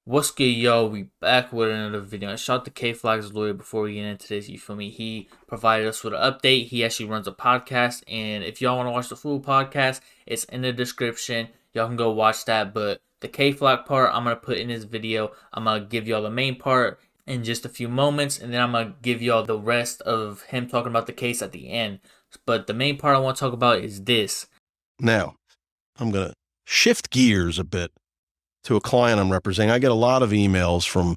What's good, yo? We back with another video. And shout out to K-Flag's lawyer before we get into this. You feel me? He provided us with an update. He actually runs a podcast, and if y'all want to watch the full podcast, it's in the description. Y'all can go watch that. But the K-Flag part, I'm gonna put in this video. I'm gonna give y'all the main part in just a few moments, and then I'm gonna give y'all the rest of him talking about the case at the end. But the main part I want to talk about is this. Now, I'm gonna shift gears a bit to a client I'm representing. I get a lot of emails from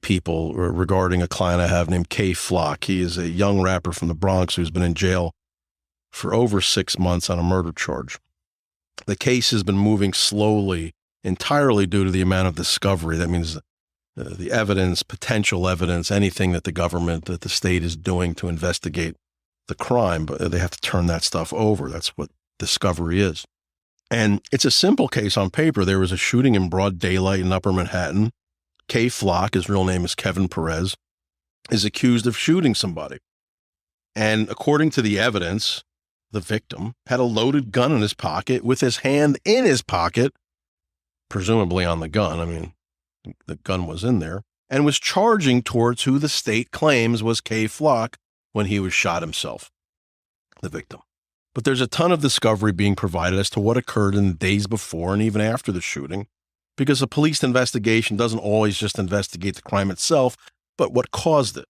people regarding a client I have named K Flock. He is a young rapper from the Bronx who's been in jail for over 6 months on a murder charge. The case has been moving slowly, entirely due to the amount of discovery. That means the evidence, potential evidence, anything that the government, that the state is doing to investigate the crime, but they have to turn that stuff over. That's what discovery is. And it's a simple case on paper. There was a shooting in broad daylight in Upper Manhattan. K Flock, his real name is Kevin Perez, is accused of shooting somebody. And according to the evidence, the victim had a loaded gun in his pocket with his hand in his pocket, presumably on the gun. I mean, the gun was in there, and was charging towards who the state claims was K Flock when he was shot himself, the victim. But there's a ton of discovery being provided as to what occurred in the days before and even after the shooting, because a police investigation doesn't always just investigate the crime itself, but what caused it,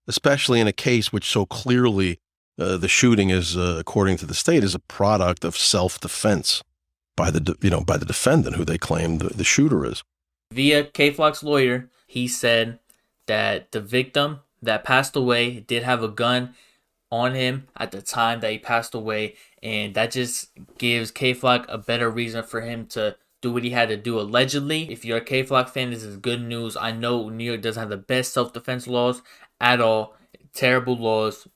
especially in a case which so clearly the shooting is, according to the state, is a product of self-defense by the defendant, who they claim the shooter is. Via K-Flock's lawyer, he said that the victim that passed away did have a gun on him at the time that he passed away, and that just gives K-Flock a better reason for him to do what he had to do, allegedly. If you're a K-Flock fan, this is good news. I know New York doesn't have the best self-defense laws at all. Terrible laws.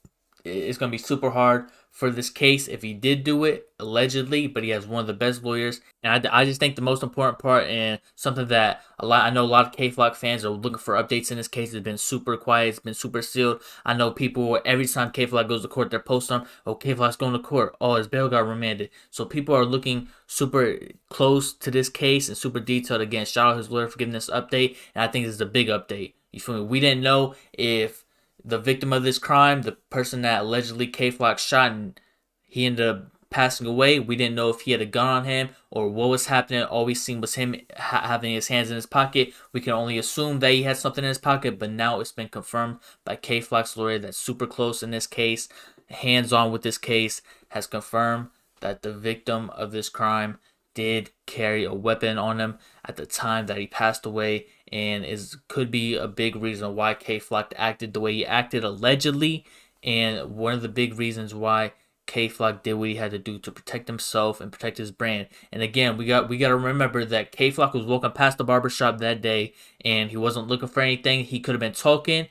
It's going to be super hard for this case if he did do it, allegedly, but he has one of the best lawyers. And I just think the most important part, and something that I know a lot of K-Flock fans are looking for updates in this case, has been super quiet, it's been super sealed. I know people, every time K-Flock goes to court, they're posting, oh, K-Flock's going to court, oh, his bail got remanded. So people are looking super close to this case and super detailed. Again, shout out his lawyer for giving this update, and I think this is a big update. You feel me? We didn't know if the victim of this crime, the person that allegedly K-Flock shot and he ended up passing away, we didn't know if he had a gun on him or what was happening. All we seen was him having his hands in his pocket. We can only assume that he had something in his pocket, but now it's been confirmed by K-Flock's lawyer that's super close in this case, hands-on with this case, has confirmed that the victim of this crime did carry a weapon on him at the time that he passed away, and could be a big reason why K-Flock acted the way he acted, allegedly, and one of the big reasons why K-Flock did what he had to do to protect himself and protect his brand. And again, we got to remember that K-Flock was walking past the barbershop that day, and he wasn't looking for anything. He could have been talking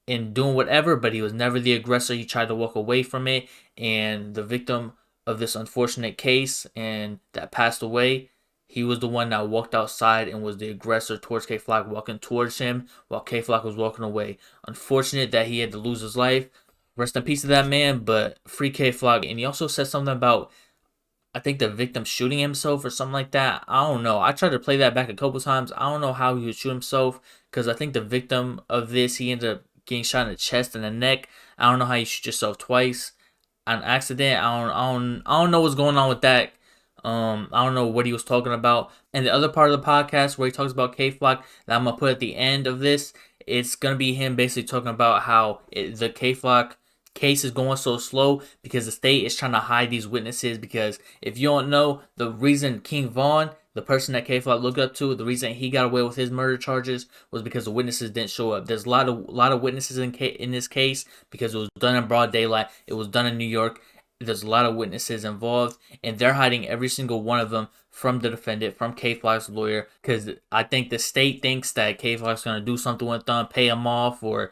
and doing whatever, but he was never the aggressor. He tried to walk away from it, and the victim of this unfortunate case and that passed away, he was the one that walked outside and was the aggressor towards K-Flock, walking towards him while K-Flock was walking away. Unfortunate that he had to lose his life. Rest in peace to that man, but free K-Flock. And he also said something about, I think, the victim shooting himself or something like that. I don't know. I tried to play that back a couple times. I don't know how he would shoot himself, because I think the victim of this, he ended up getting shot in the chest and the neck. I don't know how you shoot yourself twice on accident. I don't know what's going on with that. I don't know what he was talking about. And the other part of the podcast where he talks about K-Flock that I'm gonna put at the end of this, it's gonna be him basically talking about how the K-Flock case is going so slow because the state is trying to hide these witnesses. Because if you don't know, the reason King Von, the person that K-Flock looked up to, the reason he got away with his murder charges was because the witnesses didn't show up. There's a lot of witnesses in this case because it was done in broad daylight. It was done in New York. There's a lot of witnesses involved, and they're hiding every single one of them from the defendant, from K-Flock's lawyer, because I think the state thinks that K-Flock's going to do something with them, pay them off, or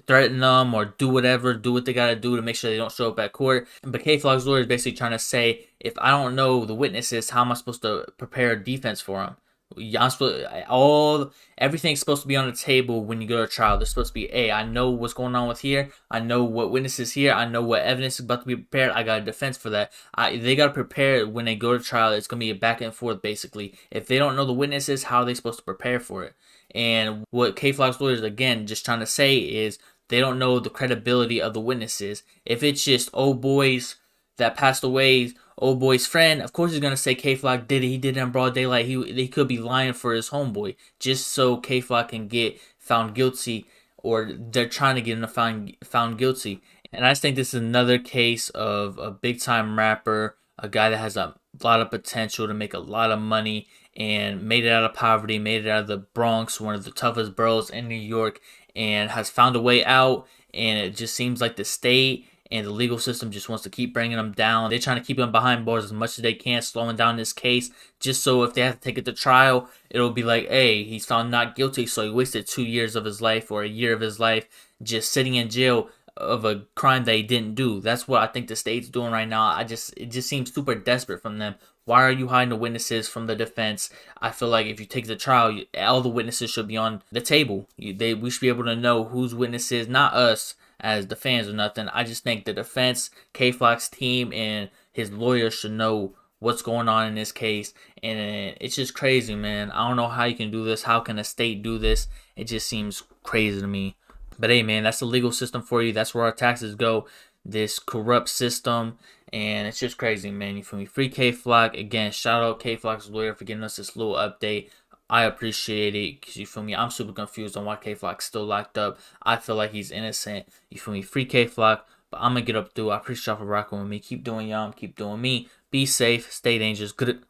threaten them, or do whatever, do what they got to do to make sure they don't show up at court. But K-Flock's lawyer is basically trying to say, if I don't know the witnesses, how am I supposed to prepare a defense for them? I'm supposed all everything's supposed to be on the table when you go to trial. There's supposed to be, hey, I know what's going on with here. I know what witnesses here. I know what evidence is about to be prepared. I got a defense for that. They got to prepare it when they go to trial. It's gonna be a back and forth basically. If they don't know the witnesses, how are they supposed to prepare for it? And what K Flock's lawyers again just trying to say is they don't know the credibility of the witnesses. If it's just old boys that passed away, old boy's friend, of course he's gonna say K Flock did it. He did it in broad daylight. He could be lying for his homeboy just so K Flock can get found guilty, or they're trying to get him found guilty. And I just think this is another case of a big time rapper, a guy that has a lot of potential to make a lot of money and made it out of poverty, made it out of the Bronx, one of the toughest boroughs in New York, and has found a way out. And it just seems like the state and the legal system just wants to keep bringing him down. They're trying to keep him behind bars as much as they can, slowing down this case, just so if they have to take it to trial, it'll be like, hey, he's found not guilty, so he wasted 2 years of his life or a year of his life just sitting in jail of a crime that he didn't do. That's what I think the state's doing right now. It just seems super desperate from them. Why are you hiding the witnesses from the defense? I feel like if you take the trial, all the witnesses should be on the table. We should be able to know who's witnesses, not us as the fans or nothing. I just think the defense, K Flock's team, and his lawyers should know what's going on in this case. And it's just crazy, man. I don't know how you can do this. How can a state do this? It just seems crazy to me. But hey, man, that's the legal system for you. That's where our taxes go. This corrupt system. And it's just crazy, man. You feel me? Free K Flock. Again, shout out K Flock's lawyer for giving us this little update. I appreciate it, because you feel me, I'm super confused on why K Flock's still locked up. I feel like he's innocent. You feel me? Free K Flock. But I'm gonna get up through. I appreciate y'all for rocking with me. Keep doing y'all. Keep doing me. Be safe. Stay dangerous. Good.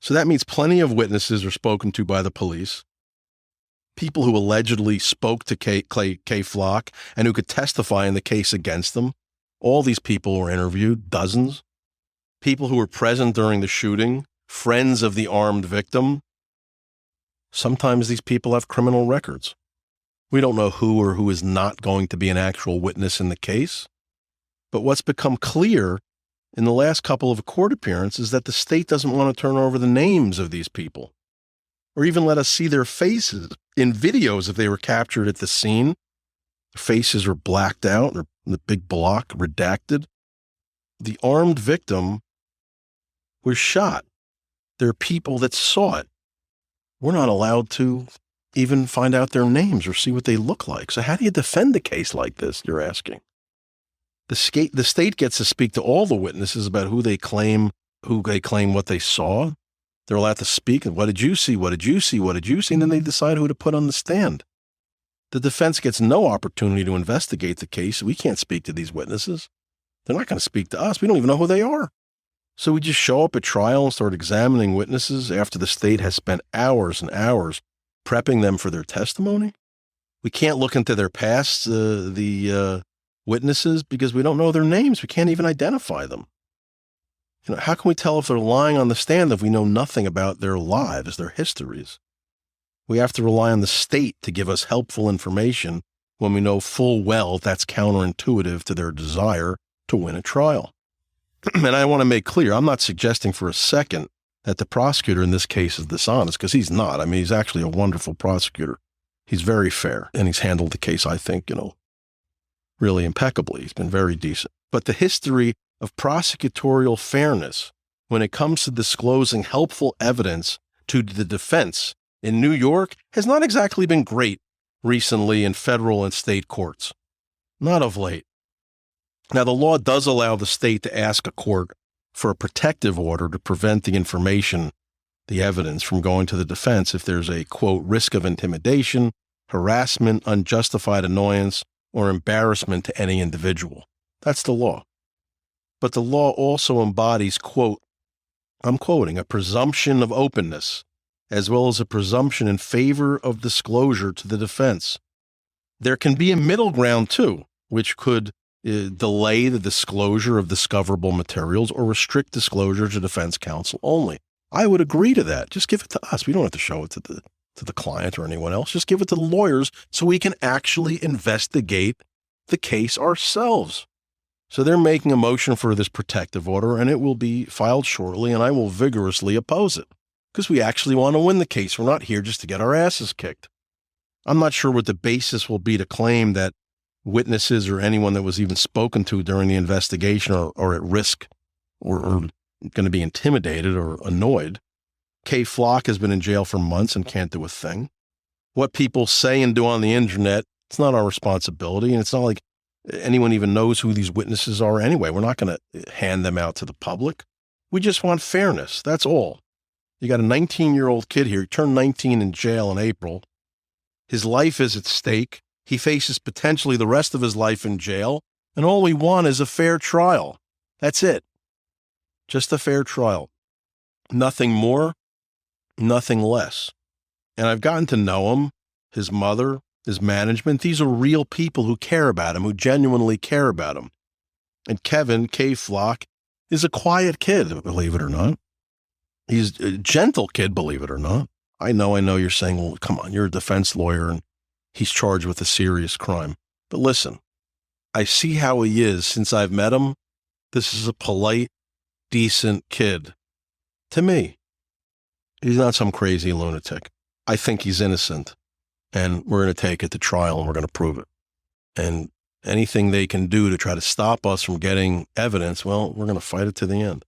So that means plenty of witnesses are spoken to by the police. People who allegedly spoke to K Flock and who could testify in the case against them. All these people were interviewed, dozens. People who were present during the shooting, friends of the armed victim. Sometimes these people have criminal records. We don't know who or who is not going to be an actual witness in the case. But what's become clear in the last couple of court appearances is that the state doesn't want to turn over the names of these people, or even let us see their faces in videos if they were captured at the scene. Their faces are blacked out, or in the big block, redacted. The armed victim was shot. There are people that saw it. We're not allowed to even find out their names or see what they look like. So how do you defend a case like this, you're asking? The state gets to speak to all the witnesses about who they claim what they saw. They're allowed to speak. What did you see? What did you see? What did you see? And then they decide who to put on the stand. The defense gets no opportunity to investigate the case. We can't speak to these witnesses. They're not going to speak to us. We don't even know who they are. So we just show up at trial and start examining witnesses after the state has spent hours and hours prepping them for their testimony. We can't look into their past, the witnesses, because we don't know their names. We can't even identify them. How can we tell if they're lying on the stand if we know nothing about their lives, their histories? We have to rely on the state to give us helpful information when we know full well that's counterintuitive to their desire to win a trial. And I want to make clear, I'm not suggesting for a second that the prosecutor in this case is dishonest, because he's not. I mean, he's actually a wonderful prosecutor. He's very fair, and he's handled the case, I think, really impeccably. He's been very decent. But the history of prosecutorial fairness when it comes to disclosing helpful evidence to the defense in New York has not exactly been great recently in federal and state courts. Not of late. Now, the law does allow the state to ask a court for a protective order to prevent the information, the evidence, from going to the defense if there's a, quote, risk of intimidation, harassment, unjustified annoyance, or embarrassment to any individual. That's the law. But the law also embodies, quote, I'm quoting, a presumption of openness, as well as a presumption in favor of disclosure to the defense. There can be a middle ground, too, which could delay the disclosure of discoverable materials or restrict disclosure to defense counsel only. I would agree to that. Just give it to us. We don't have to show it to the client or anyone else. Just give it to the lawyers so we can actually investigate the case ourselves. So they're making a motion for this protective order, and it will be filed shortly, and I will vigorously oppose it. because we actually want to win the case. We're not here just to get our asses kicked. I'm not sure what the basis will be to claim that witnesses or anyone that was even spoken to during the investigation are at risk or going to be intimidated or annoyed. Kay Flock has been in jail for months and can't do a thing. What people say and do on the internet, it's not our responsibility, and it's not like anyone even knows who these witnesses are anyway. We're not going to hand them out to the public. We just want fairness. That's all. You got a 19-year-old kid here. He turned 19 in jail in April. His life is at stake. He faces potentially the rest of his life in jail, and all we want is a fair trial. That's it. Just a fair trial. Nothing more, nothing less. And I've gotten to know him, his mother, his management. These are real people who care about him, who genuinely care about him. And Kevin, Kay Flock, is a quiet kid, believe it or not. He's a gentle kid, believe it or not. I know you're saying, well, come on, you're a defense lawyer and he's charged with a serious crime. But listen, I see how he is since I've met him. This is a polite, decent kid. To me, he's not some crazy lunatic. I think he's innocent, and we're going to take it to trial and we're going to prove it. And anything they can do to try to stop us from getting evidence, well, we're going to fight it to the end.